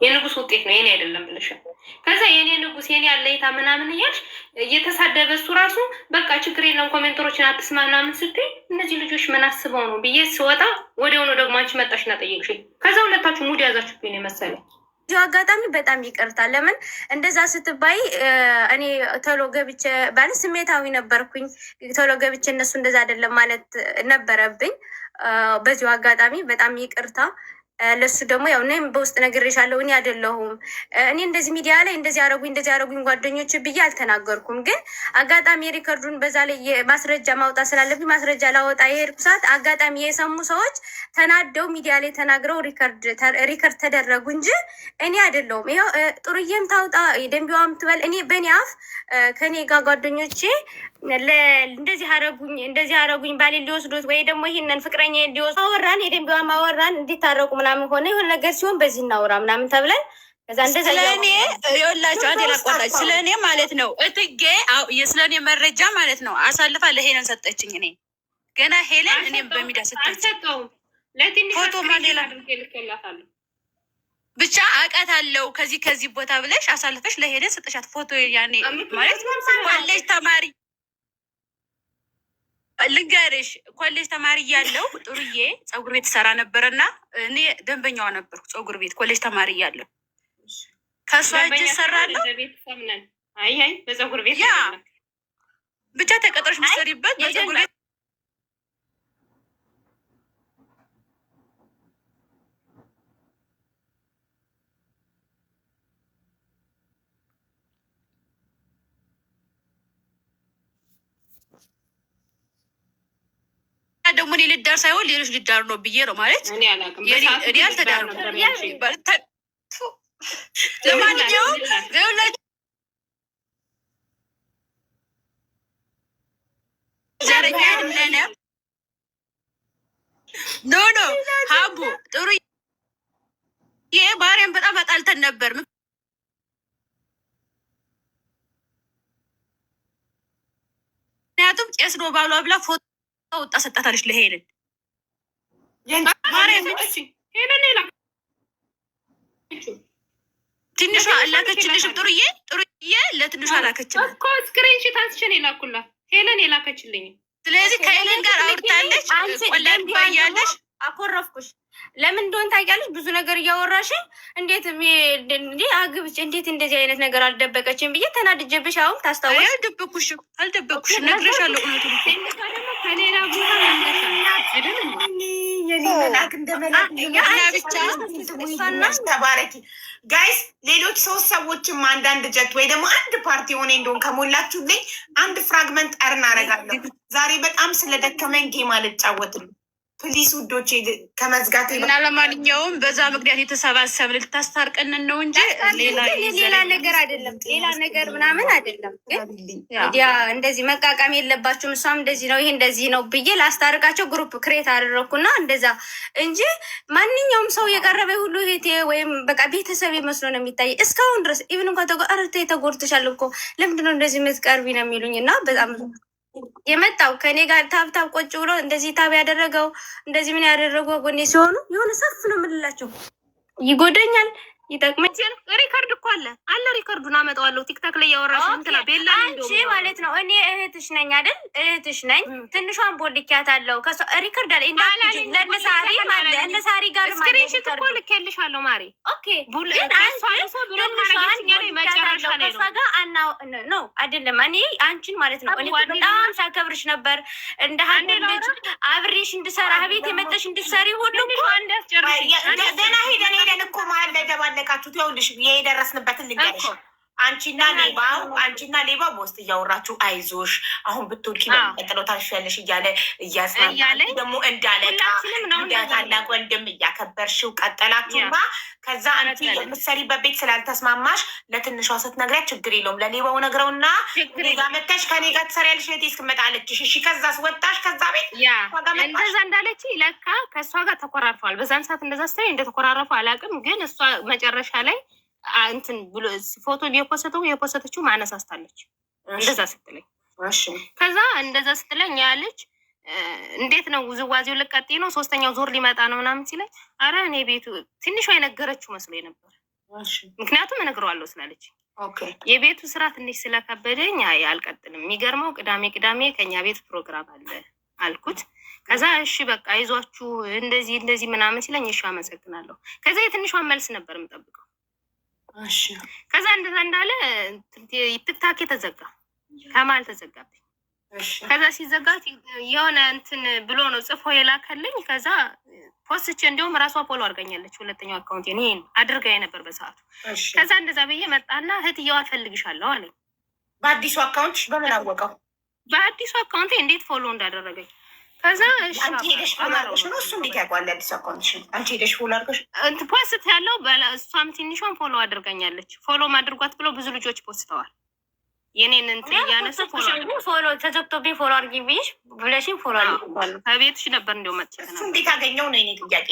የንጉስ ውጤት ነው የኔ አይደለም ብለሻል። ከዛ የኔ ንጉስ የኔ አለይታ ምናምን እያልሽ እየተሳደበ እሱ ራሱ በቃ ችግር የለም ኮሜንተሮችን አትስማ ምናምን ስትይ እነዚህ ልጆች ምን አስበው ነው ብዬ ስወጣ ወዲያውኑ ደግሞ አንቺ መጣሽና ጠየቅሽኝ። ከዛ ሁለታችሁ ሙድ ያዛችሁብኝ ነው መሰለኝ። እዚሁ አጋጣሚ በጣም ይቅርታ። ለምን እንደዛ ስትባይ እኔ ቶሎ ገብቼ ባለ ስሜታዊ ነበርኩኝ። ቶሎ ገብቼ እነሱ እንደዛ አይደለም ማለት ነበረብኝ። በዚሁ አጋጣሚ በጣም ይቅርታ። ለሱ ደግሞ ያው እኔም በውስጥ ነግሬሻለሁ። እኔ አይደለሁም እኔ እንደዚህ ሚዲያ ላይ እንደዚህ ያደረጉኝ ጓደኞች ብዬ አልተናገርኩም። ግን አጋጣሚ ሪከርዱን በዛ ላይ ማስረጃ ማውጣት ስላለብኝ ማስረጃ ላወጣ የሄድኩ ሰዓት አጋጣሚ የሰሙ ሰዎች ተናደው ሚዲያ ላይ ተናግረው ሪከርድ ተደረጉ እንጂ እኔ አይደለሁም። ይኸው ጥሩዬም ታውጣ ደንቢዋም ትበል። እኔ በእኔ አፍ ከኔ ጋር ጓደኞቼ እንደዚህ አረጉኝ ባሌ ሊወስዱት ወይ ደግሞ ይህንን ፍቅረኛ ሊወስዱ አወራን፣ የደንቢዋ ማወራን እንዲታረቁ ምናምን ሆነ የሆነ ነገር ሲሆን በዚህ እናውራ ምናምን ተብለን ከዛ እንደዛ ስለኔ የወላቸው አንድ ላቋታች ስለኔ ማለት ነው እትጌ የስለኔ መረጃ ማለት ነው አሳልፋ ለሄለን ሰጠችኝ። እኔ ገና ሄለን እኔም በሚዲያ አልሰጠውም ፎቶ ማሌላ ብቻ አውቃታለሁ ከዚህ ቦታ ብለሽ አሳልፈሽ ለሄለን ሰጠሻት ፎቶ። ያኔ ማለት ኮሌጅ ተማሪ ልንገርሽ ኮሌጅ ተማሪ እያለሁ ጥሩዬ ፀጉር ቤት ሰራ ነበረና እኔ ደንበኛዋ ነበርኩ። ፀጉር ቤት ኮሌጅ ተማሪ እያለሁ ከሷ እጅ ሰራለሁ። አይ በፀጉር ቤት ያ ብቻ ተቀጥረሽ ምሰሪበት በፀጉር ቤት ደግሞ እኔ ልዳር ሳይሆን ሌሎች ሊዳሩ ነው ብዬ ነው ማለት እኔ አልተዳሩ። ለማንኛውም ዘረኛ ምለነ ኖ ሀቡ ጥሩ ይሄ ባህሪያን በጣም አጣልተን ነበር። ምክንያቱም ቄስ ነው ባሏ ብላ ፎቶ ወጣ ሰጣታለች ለሄለን። ትንሿ ላከችልሽም ጥሩዬ ለትንሿ ላከችልኝ እኮ ስክሪንሺት አንስቼ ነው የላኩላት ሄለን የላከችልኝ። ስለዚህ ከሄለን ጋር አውርታለች። ወላድ ባያለሽ አኮረፍኩሽ። ለምን እንደሆነ ታውቂያለሽ? ብዙ ነገር እያወራሽኝ እንዴት አግብቼ እንዴት እንደዚህ አይነት ነገር አልደበቀችም ብዬ ተናድጄብሽ። አሁን ታስታውሽ? አልደበኩሽም ነግሬሻለሁ። ከሌላ ተባረኪ ጋይስ። ሌሎች 3 ሰዎችም አንዳንድ ጀት ወይ ደግሞ አንድ ፓርቲ የሆነ እንደሆን ከሞላችሁልኝ አንድ ፍራግመንት ጠርን አደርጋለሁ። ዛሬ በጣም ስለደከመኝ ጌም አልጫወትም። ፕሊስ ውዶቼ ከመዝጋት እና ለማንኛውም በዛ ምክንያት የተሰባሰብን ልታስታርቀንን ነው እንጂ ሌላ ነገር አይደለም። ሌላ ነገር ምናምን አይደለም። ግን ያ እንደዚህ መቃቃም የለባችሁም። እሷም እንደዚህ ነው ይሄ እንደዚህ ነው ብዬ ላስታርቃቸው ግሩፕ ክሬት አደረግኩና እንደዛ እንጂ ማንኛውም ሰው የቀረበ ሁሉ እህቴ ወይም በቃ ቤተሰብ መስሎ ነው የሚታይ እስካሁን ድረስ። ኢቭን እንኳን ተጎድተሻል እኮ ለምንድነው እንደዚህ የምትቀርቢ ነው የሚሉኝ እና በጣም የመጣው ከኔ ጋር ታብታብ ቆጭ ብሎ እንደዚህ ታብ ያደረገው እንደዚህ ምን ያደረገው ጎኔ ሲሆኑ የሆነ ሰፍ ነው የምልላቸው። ይጎደኛል፣ ይጠቅመኛል። ሪከርድ እኮ አለ ሪከርዱን አመጣዋለሁ። ቲክታክ ላይ ያወራሽ እንትና ቤላ አንቺ ማለት ነው። እኔ እህትሽ ነኝ አይደል? እህትሽ ነኝ። ትንሿን ቦልኪያት አለው ከሷ ሪከርድ አለ ለነሳሪ ማለት ለነሳሪ ጋር ማለት ስክሪንሾት እኮ ልኬልሻለሁ ማሪ። ኦኬ ግን ነው አይደለም። እኔ አንቺን ማለት ነው እኔ በጣም ሳከብርሽ ነበር እንደ ሀገር ልጅ አብሬሽ እንድሰራ ቤት የመጣሽ እንድትሰሪ ሁሉ ደህና ሄደን እኮ ማለት ለቃችሁት ይኸውልሽ የደረስንበትን ልንገርሽ። አንቺና ሌባው በውስጥ እያወራችሁ አይዞሽ አሁን ብትወድቂ በሚቀጥለው ታልፊያለሽ እያለ እያስናለ ደግሞ እንዳለቃ እንደ ታላቅ ወንድም እያከበርሽው ቀጠላችሁማ። ከዛ አንቺ የምትሰሪበት ቤት ስላልተስማማሽ ለትንሿ ስትነግሪያት ችግር የለውም ለሌባው ነግረውና ጋ መተሽ ከኔ ጋር ትሰሪያለሽ ቤቴ እስክመጣለችሽ። እሺ ከዛስ ወጣሽ ከዛ ቤት እንደዛ እንዳለች ለካ ከእሷ ጋር ተኮራርፈዋል። በዛን ሰዓት እንደዛ ስትለኝ እንደተኮራረፉ አላውቅም። ግን እሷ መጨረሻ ላይ እንትን ብሎ ፎቶ የፖሰተችው ማነሳስታለች እንደዛ ስትለኝ። ከዛ እንደዛ ስትለኝ ያለች እንዴት ነው ውዝዋዜው ልቀጤ ነው 3ኛው ዞር ሊመጣ ነው ምናምን ሲለኝ፣ አረ እኔ ቤቱ ትንሿ የነገረችው መስሎኝ ነበር። ምክንያቱም እነግረዋለሁ ስላለች የቤቱ ስራ ትንሽ ስለከበደኝ አልቀጥልም። የሚገርመው ቅዳሜ ከኛ ቤት ፕሮግራም አለ አልኩት። ከዛ እሺ በቃ አይዟችሁ እንደዚህ ምናምን ሲለኝ እሺ አመሰግናለሁ። ከዛ የትንሿን መልስ ነበር የምጠብቀው። ከዛ እንደዛ እንዳለ ትክታክ ተዘጋ፣ ከማል ተዘጋብኝ። ከዛ ሲዘጋ የሆነ እንትን ብሎ ነው ጽፎ የላከልኝ። ከዛ ፖስቼ እንዲሁም ራሷ ፎሎ አድርጋኛለች። ሁለተኛው አካውንት ይሄን አድርጋ ነበር በሰዓቱ። ከዛ እንደዛ ብዬ መጣና እህትየዋ እፈልግሻለሁ አለኝ። በአዲሱ አካውንት በምን አወቀው? በአዲሱ አካውንት እንዴት ፎሎ እንዳደረገኝ። ከዛ አንቺ ሄደሽ ፎሎ አድርገሽ ነው እሱ እንዴት ያውቀዋል? አዲስ አካውንት አንቺ ሄደሽ ፎሎ አድርገሽ ፖስት ያለው እሷም ትንሿን ፎሎ አድርጋኛለች። ፎሎ ማድርጓት ብለው ብዙ ልጆች ፖስተዋል። የኔን እንትን እያነሱ ፎሎ ተዘግቶብኝ ፎሎ አድርጊ ብዬሽ ብለሽኝ ፎሎ አድርጊ ከቤትሽ ነበር እንዲያው መጥቼ እሱ እንዴት አገኘው ነው የኔ ጥያቄ።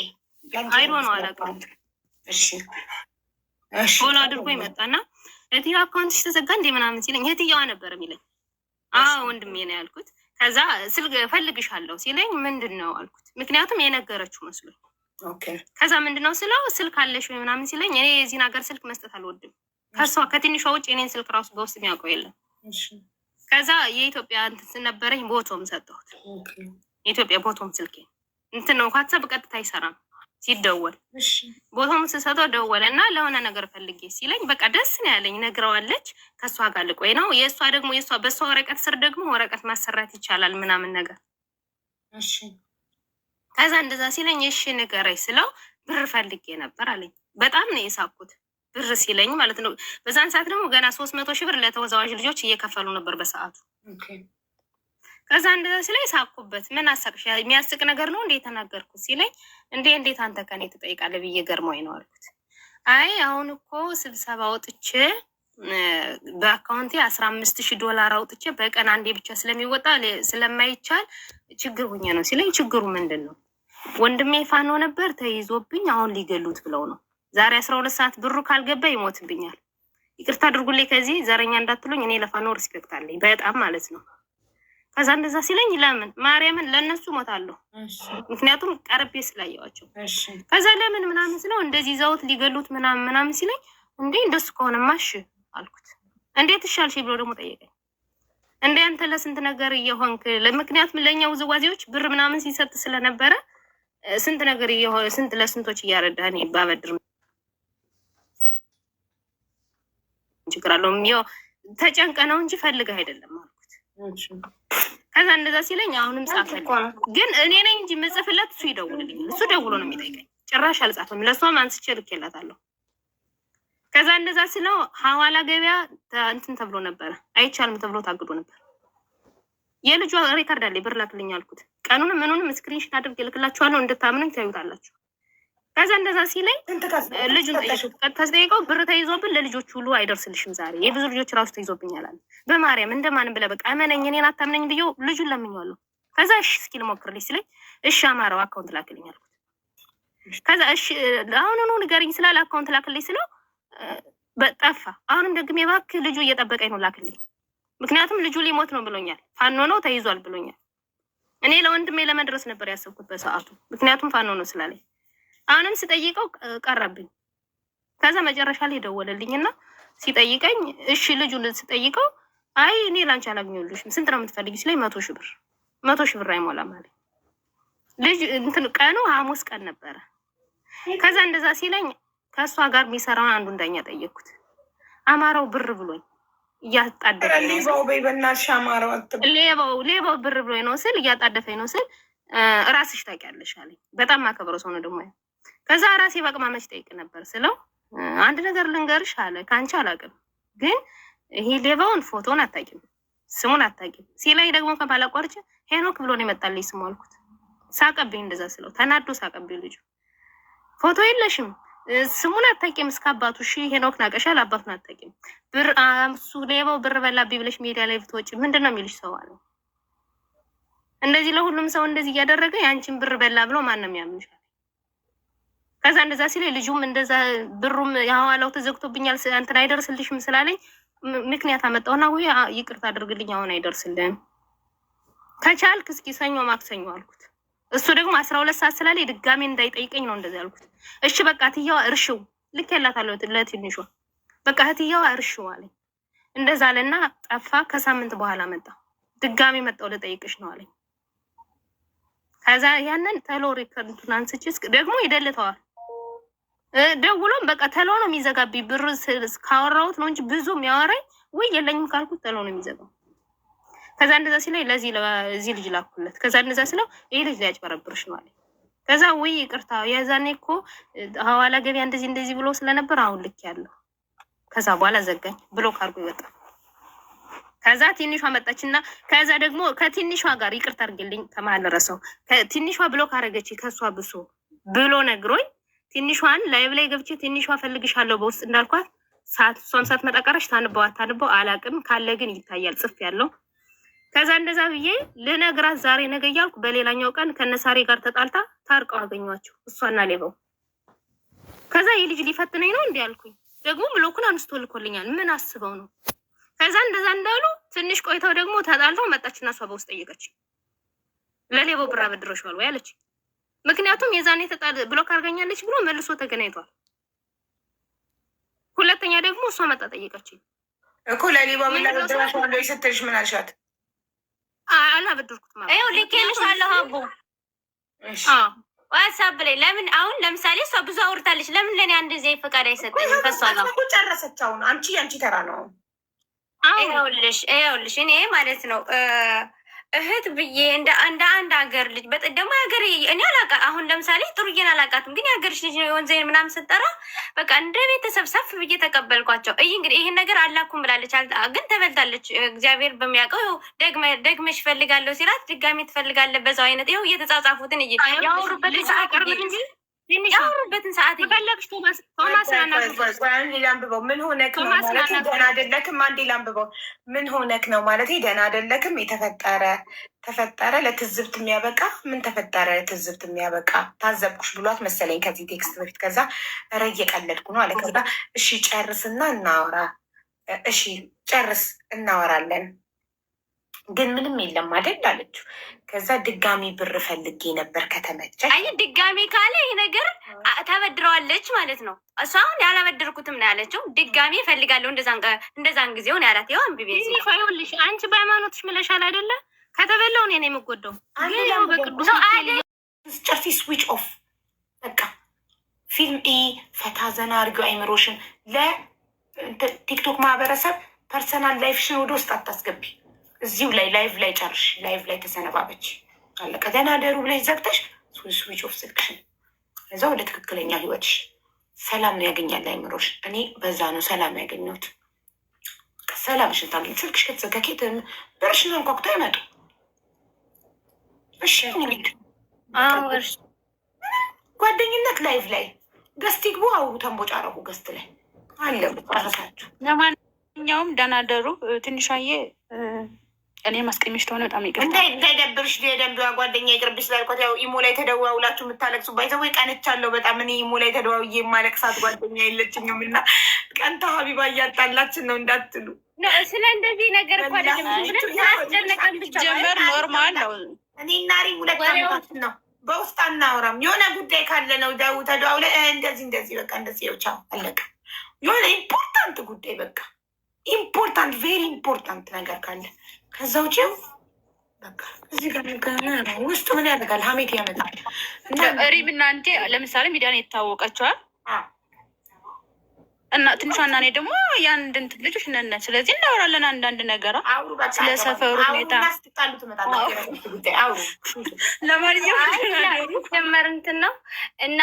አይዶ ነው አላውቅም። ፎሎ አድርጎ ይመጣና እህትየዋ አካውንትሽ ተዘጋ እንዴ ምናምን ሲለኝ እህትየዋ ነበር የሚለኝ። ወንድሜ ነው ያልኩት። ከዛ ስልክ እፈልግሻለሁ ሲለኝ ምንድን ነው አልኩት። ምክንያቱም የነገረችው መስሎኝ። ከዛ ምንድን ነው ስለው ስልክ አለሽ ወይ ምናምን ሲለኝ እኔ የዚህን ሀገር ስልክ መስጠት አልወድም። ከሷ ከትንሿ ውጭ የኔን ስልክ ራሱ በውስጥ የሚያውቀው የለም። ከዛ የኢትዮጵያ እንትን ነበረኝ ቦቶም ሰጠሁት። የኢትዮጵያ ቦቶም ስልኬ እንትን ነው ዋትሳፕ ቀጥታ አይሰራም ሲደወል። ቦቶም ስሰጠው ደወለ እና ለሆነ ነገር ፈልጌ ሲለኝ በቃ ደስ ነው ያለኝ። ነግረዋለች ከእሷ ጋር ልቆይ ነው። የእሷ ደግሞ በእሷ ወረቀት ስር ደግሞ ወረቀት ማሰራት ይቻላል ምናምን ነገር። ከዛ እንደዛ ሲለኝ እሺ ንገረኝ ስለው ብር ፈልጌ ነበር አለኝ። በጣም ነው የሳኩት ብር ሲለኝ ማለት ነው። በዛን ሰዓት ደግሞ ገና 300 ሺህ ብር ለተወዛዋዥ ልጆች እየከፈሉ ነበር በሰዓቱ። ከዛ እንደዛ ሲለኝ ሳኩበት። ምን አሳቅሽ? የሚያስቅ ነገር ነው እንዴ የተናገርኩት ሲለኝ እንዴት አንተ ከኔ ትጠይቃለህ ብዬ ገርሞኝ ነው አልኩት። አይ አሁን እኮ ስብሰባ ወጥቼ በአካውንቴ $15,000 አውጥቼ በቀን አንዴ ብቻ ስለሚወጣ ስለማይቻል ችግር ሁኜ ነው ሲለኝ፣ ችግሩ ምንድን ነው? ወንድሜ ፋኖ ነበር ተይዞብኝ አሁን ሊገሉት ብለው ነው። ዛሬ 12 ሰዓት ብሩ ካልገባ ይሞትብኛል። ይቅርታ አድርጉልኝ፣ ከዚህ ዘረኛ እንዳትሉኝ። እኔ ለፋኖ ሪስፔክት አለኝ በጣም ማለት ነው። ከዛ እንደዛ ሲለኝ ለምን ማርያምን ለእነሱ ሞታለሁ፣ ምክንያቱም ቀርቤ ስላየዋቸው። ከዛ ለምን ምናምን ስለው እንደዚህ ይዘውት ሊገሉት ምናምን ሲለኝ እንዴ እንደሱ ከሆነማ እሺ አልኩት። እንዴት እሻልሽ ብሎ ደግሞ ጠየቀኝ። እንደ አንተ ለስንት ነገር እየሆንክ ምክንያቱም ለእኛ ውዝዋዜዎች ብር ምናምን ሲሰጥ ስለነበረ ስንት ነገር እየሆነ ስንት ለስንቶች እያረዳህ እኔ ባበድር ችግር አለውም ያው ተጨንቀ ነው እንጂ ፈልገህ አይደለም አልኩት። ከዛ እንደዛ ሲለኝ አሁንም ጻፈልኝ። ግን እኔ ነኝ እንጂ የምጽፍለት እሱ ይደውልልኛል። እሱ ደውሎ ነው የሚጠይቀኝ። ጭራሽ አልጻፈም። ለሷም አንስቼ ልኬላታለሁ። ከዛ እንደዛ ስለው ሐዋላ ገበያ እንትን ተብሎ ነበረ፣ አይቻልም ተብሎ ታግዶ ነበር። የልጇ ሪካርድ አለ ብር ላክልኝ አልኩት። ቀኑንም ምኑንም ስክሪንሾት አድርጌ ልክላችኋለሁ እንድታምኑኝ ታዩታላችሁ። ከዛ እንደዛ ሲለኝ ልጁን ተጠይቀው ብር ተይዞብን ለልጆች ሁሉ አይደርስልሽም ዛሬ የብዙ ልጆች ራሱ ተይዞብኛል አለ። በማርያም እንደማንም ብለህ በቃ እመነኝ እኔን አታምነኝ ብዬው ልጁን ለምኜዋለሁ። ከዛ እሺ እስኪ ልሞክርልኝ ሲለኝ እሺ አማራው አካውንት ላክልኝ አልኩት። ከዛ እሺ አሁኑኑ ንገሪኝ ስላለ አካውንት ላክልኝ ስለው በጠፋ። አሁንም ደግሜ እባክህ ልጁ እየጠበቀኝ ነው ላክልኝ፣ ምክንያቱም ልጁ ሊሞት ነው ብሎኛል፣ ፋኖ ነው ተይዟል ብሎኛል። እኔ ለወንድሜ ለመድረስ ነበር ያሰብኩት በሰዓቱ፣ ምክንያቱም ፋኖ ነው ስላለኝ። አሁንም ስጠይቀው ቀረብኝ። ከዛ መጨረሻ ላይ ደወለልኝና ሲጠይቀኝ እሺ ልጁን ስጠይቀው አይ እኔ ላንቺ አላገኘሁልሽም ስንት ነው የምትፈልጊ ሲለኝ 100 ሺህ ብር አይሞላም አለኝ። ልጅ እንትን ቀኑ ሐሙስ ቀን ነበረ። ከዛ እንደዛ ሲለኝ ከእሷ ጋር የሚሰራውን አንዱ እንዳኛ ጠየቅኩት። አማራው ብር ብሎኝ እያጣደፈኝ ሌባው ብር ብሎኝ ነው ስል እያጣደፈኝ ነው ስል ራስሽ ታውቂያለሽ አለኝ። በጣም ማከብረው ሰው ነው ደግሞ። ከዛ ራሴ በአቅማመች ጠይቅ ነበር ስለው አንድ ነገር ልንገርሽ አለ፣ ከአንቺ አላውቅም ግን ይሄ ሌባውን ፎቶን አታውቂም ስሙን አታውቂም ሲላይ ደግሞ ከባላቋርጭ ሄኖክ ብሎ ነው የመጣልኝ ስሙ አልኩት። ሳቀብኝ እንደዛ ስለው ተናዶ ሳቀብኝ። ልጁ ፎቶ የለሽም ስሙን አታውቂም እስከ አባቱ እሺ ሄኖክ ናቀሻል አባቱን አታውቂም ብር እሱ ሌባው ብር በላብኝ ብለሽ ሚዲያ ላይ ብትወጪ ምንድን ነው የሚልሽ ሰው አለ። እንደዚህ ለሁሉም ሰው እንደዚህ እያደረገ ያንቺን ብር በላ ብሎ ማንም ያምንሻል። ከዛ እንደዛ ሲለኝ ልጁም እንደዛ ብሩም የሐዋላው ተዘግቶብኛል እንትን አይደርስልሽም ስላለኝ ምክንያት አመጣውና ወይ ይቅርታ አድርግልኝ አሁን አይደርስልህም ከቻልክ እስኪ ሰኞ ማክሰኞ አልኩት። እሱ ደግሞ 12 ሰዓት ስላለኝ ድጋሜ እንዳይጠይቀኝ ነው እንደዚህ አልኩት። እሺ በቃ ትያው እርሽው ልኬላታለሁ ለትንሿ። በቃ እህትየዋ እርሺው አለኝ። እንደዛ አለና ጠፋ። ከሳምንት በኋላ መጣ። ድጋሚ መጣው ልጠይቅሽ ነው አለኝ። ከዛ ያንን ተሎ ሪከርዱን አንስቼ ደግሞ ይደልተዋል። ደውሎም በቃ ተሎ ነው የሚዘጋብኝ። ብር ካወራሁት ነው እንጂ ብዙ የሚያወራኝ ወይ የለኝም ካልኩት ተሎ ነው የሚዘጋው። ከዛ እንደዛ ሲለኝ ለዚህ ልጅ ላኩለት። ከዛ እንደዛ ስለው ይሄ ልጅ ሊያጭበረብርሽ ነው አለኝ። ከዛ ወይ ይቅርታ የዛኔ እኮ ሐዋላ ገበያ እንደዚህ ብሎ ስለነበር አሁን ልክ ያለው። ከዛ በኋላ ዘጋኝ ብሎ ካርጎ ይወጣ። ከዛ ትንሿ መጣችና ከዛ ደግሞ ከትንሿ ጋር ይቅርታ አድርግልኝ ከመሀል ረሳው። ትንሿ ብሎ ካረገች ከሷ ብሶ ብሎ ነግሮኝ ትንሿን ላይቭ ላይ ገብቼ ትንሿ ፈልግሻለሁ በውስጥ እንዳልኳት እሷም ሳትመጣ ቀረች። ታንበው አላቅም ካለ ግን ይታያል ጽፍ ያለው። ከዛ እንደዛ ብዬ ልነግራት ዛሬ ነገ እያልኩ በሌላኛው ቀን ከነሳሬ ጋር ተጣልታ ታርቀው አገኟቸው እሷና ሌባው። ከዛ ይህ ልጅ ሊፈትነኝ ነው እንዲ ያልኩኝ። ደግሞ ብሎኩን አንስቶ ልኮልኛል። ምን አስበው ነው? ከዛ እንደዛ እንዳሉ ትንሽ ቆይተው ደግሞ ተጣልተው መጣችና እሷ በውስጥ ጠየቀች። ለሌባው ብር አበድረሽዋል ወይ አለች። ምክንያቱም የዛኔ ብሎክ አድርጋኛለች ብሎ መልሶ ተገናኝቷል። ሁለተኛ ደግሞ እሷ መጣ ጠየቀችኝ እኮ ለሌባው ምን አበድረሽዋል ወይ ስትልሽ ምን አልሻት? አላበደርኩትም። ይኸው ልኬልሻለሁ አቦ ዋትሳፕ ላይ። ለምን አሁን ለምሳሌ እሷ ብዙ አውርታለች። ለምን ለእኔ አንድ ጊዜ ፈቃድ አይሰጠኝም? ከሷ ጋር ጨረሰች። አሁን አንቺ ተራ ነው። ይኸውልሽ እኔ ማለት ነው እህት ብዬ እንደ አንድ ሀገር ልጅ ደግሞ ሀገር እኔ አሁን ለምሳሌ ጥሩዬን አላውቃትም፣ ግን የሀገርሽ ልጅ ነው የወንዘይን ምናምን ስጠራ በቃ እንደ ቤተሰብ ሰፍ ብዬ ተቀበልኳቸው። እንግዲህ ይህን ነገር አላኩም ብላለች፣ ግን ተበልታለች። እግዚአብሔር በሚያውቀው ደግመሽ እፈልጋለሁ ሲላት ድጋሜ ትፈልጋለህ በዛው አይነት ይኸው እየተጻጻፉትን ያወሩበትን ሰዓት ፈለግሽ ቶማስ ላንብበው። ምን ሆነክ ነው ማለት ደህና አይደለክም። አንዴ ላንብበው። ምን ሆነክ ነው ማለት ደህና አይደለክም። ተፈጠረ ለትዝብት የሚያበቃ ምን ተፈጠረ ለትዝብት የሚያበቃ ታዘብኩሽ ብሏት መሰለኝ ከዚህ ቴክስት በፊት። ከዛ ኧረ እየቀለድኩ ነው አለ። ከዛ እሺ ጨርስና እናወራ። እሺ ጨርስ እናወራለን፣ ግን ምንም የለም አይደል አለችው። ከዛ ድጋሚ ብር ፈልጌ ነበር ከተመቸ። አይ ድጋሚ ካለ ይህ ነገር ተበድረዋለች ማለት ነው። እሷ አሁን ያላበደርኩትም ነው ያለችው። ድጋሚ እፈልጋለሁ እንደዛን ጊዜውን ያላት ይኸው አንብቤ ይኸውልሽ፣ አንቺ በሃይማኖትሽ ምለሻል አይደለ? ከተበላው እኔ ነው የምጎዳው። በቅዱስ ጨርሲ ስዊች ኦፍ በቃ ፊልም ፈታ ዘና አድርጊው አይምሮሽን። ለቲክቶክ ማህበረሰብ ፐርሰናል ላይፍሽን ወደ ውስጥ አታስገቢ። እዚሁ ላይ ላይቭ ላይ ጨርሽ፣ ላይቭ ላይ ተሰነባበች አለቀ። ደህና ደሩ ብለሽ ዘግተሽ ስዊች ኦፍ ስልክሽን። እዛ ወደ ትክክለኛ ህይወትሽ ሰላም ነው ያገኛል አይምሮሽ። እኔ በዛ ነው ሰላም ያገኘሁት። ሰላምሽን ታገኝ። ስልክሽ ከተዘጋ ኬት በርሽን አንኳኩቶ አይመጡ። እሺ ጓደኝነት ላይቭ ላይ ገስት ይግቡ፣ አውሩ፣ ተንቦጫረቁ ገስት ላይ አለ ጨረሳችሁ። ለማንኛውም ደህና ደሩ። ትንሿዬ እኔ ማስቀሚሽ ተሆነ በጣም ይቅርታ። እንዳይደብርሽ የደንቢዋ ጓደኛ ይቅርብሽ ስላልኳት ያው ኢሞ ላይ ተደዋውላችሁ የምታለቅሱ ባይዘው ቀንቻለሁ በጣም። እኔ ኢሞ ላይ ተደዋውዬ የማለቅሳት ጓደኛ የለችኝም እና ቀንታ ሀቢባ እያጣላችን ነው እንዳትሉ። ስለ እንደዚህ ነገር እኮ አስጨነቀን ብቻ ጀመር ኖርማል ነው። እኔ ናሪ ሁለታችን ነው በውስጥ አናወራም። የሆነ ጉዳይ ካለ ነው ተደዋውለ እንደዚህ በቃ እንደዚህ ብቻ አለቀ። የሆነ ኢምፖርታንት ጉዳይ በቃ ኢምፖርታንት ቬሪ ኢምፖርታንት ነገር ካለ ከዛ ውጭ በቃ እዚህ ጋር ውስጥ ምን ያደርጋል? ሀሜት ያመጣል። ሪም እና አንዴ ለምሳሌ ሚዲያን የታወቀችዋል እና ትንሿና እኔ ደግሞ የአንድ እንትን ልጆች ነን። ስለዚህ እናወራለን አንዳንድ ነገር ስለ ሰፈሩ ሁኔታ። ለማንኛውም ጀመር እንትን ነው እና